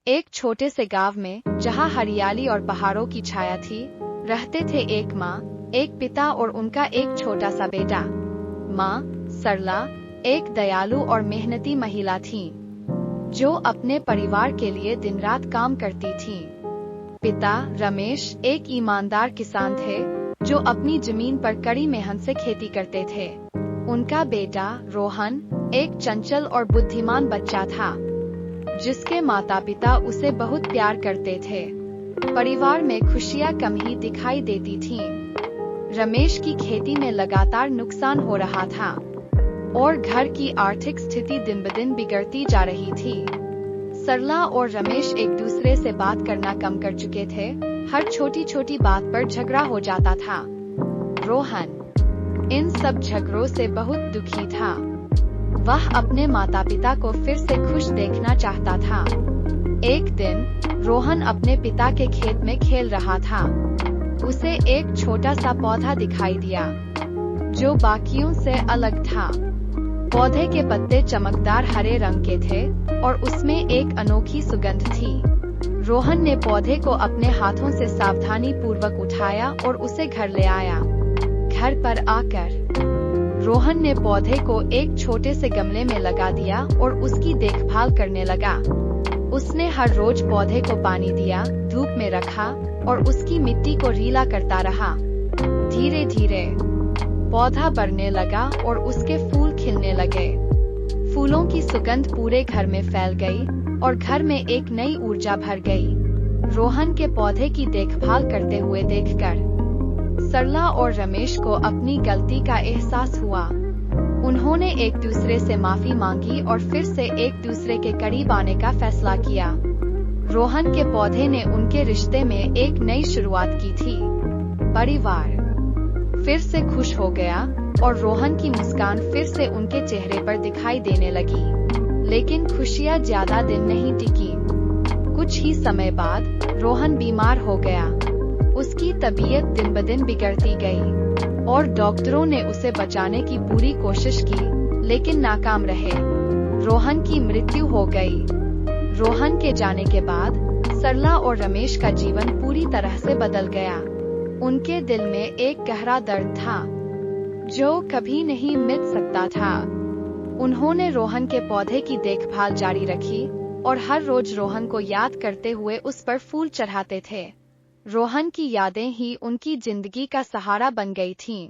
एक छोटे से गांव में, जहां हरियाली और पहाड़ों की छाया थी, रहते थे एक माँ, एक पिता और उनका एक छोटा सा बेटा। माँ सरला एक दयालु और मेहनती महिला थीं, जो अपने परिवार के लिए दिन रात काम करती थीं। पिता रमेश एक ईमानदार किसान थे, जो अपनी जमीन पर कड़ी मेहनत से खेती करते थे। उनका बेटा रोहन एक चंचल और बुद्धिमान बच्चा था, जिसके माता पिता उसे बहुत प्यार करते थे। परिवार में खुशियां कम ही दिखाई देती थीं। रमेश की खेती में लगातार नुकसान हो रहा था और घर की आर्थिक स्थिति दिन ब दिन बिगड़ती जा रही थी। सरला और रमेश एक दूसरे से बात करना कम कर चुके थे। हर छोटी छोटी बात पर झगड़ा हो जाता था। रोहन इन सब झगड़ों से बहुत दुखी था। वह अपने माता पिता को फिर से खुश देखना चाहता था। एक दिन रोहन अपने पिता के खेत में खेल रहा था। उसे एक छोटा सा पौधा दिखाई दिया, जो बाकियों से अलग था। पौधे के पत्ते चमकदार हरे रंग के थे और उसमें एक अनोखी सुगंध थी। रोहन ने पौधे को अपने हाथों से सावधानी पूर्वक उठाया और उसे घर ले आया। घर पर आकर रोहन ने पौधे को एक छोटे से गमले में लगा दिया और उसकी देखभाल करने लगा। उसने हर रोज पौधे को पानी दिया, धूप में रखा और उसकी मिट्टी को रीला करता रहा। धीरे धीरे पौधा बढ़ने लगा और उसके फूल खिलने लगे। फूलों की सुगंध पूरे घर में फैल गई और घर में एक नई ऊर्जा भर गई। रोहन के पौधे की देखभाल करते हुए देखकर सरला और रमेश को अपनी गलती का एहसास हुआ। उन्होंने एक दूसरे से माफी मांगी और फिर से एक दूसरे के करीब आने का फैसला किया। रोहन के पौधे ने उनके रिश्ते में एक नई शुरुआत की थी। परिवार फिर से खुश हो गया और रोहन की मुस्कान फिर से उनके चेहरे पर दिखाई देने लगी। लेकिन खुशियां ज्यादा दिन नहीं टिकी। कुछ ही समय बाद रोहन बीमार हो गया। उसकी तबीयत दिन ब दिन बिगड़ती गई और डॉक्टरों ने उसे बचाने की पूरी कोशिश की, लेकिन नाकाम रहे। रोहन की मृत्यु हो गई। रोहन के जाने के बाद सरला और रमेश का जीवन पूरी तरह से बदल गया। उनके दिल में एक गहरा दर्द था, जो कभी नहीं मिट सकता था। उन्होंने रोहन के पौधे की देखभाल जारी रखी और हर रोज रोहन को याद करते हुए उस पर फूल चढ़ाते थे। रोहन की यादें ही उनकी जिंदगी का सहारा बन गई थीं।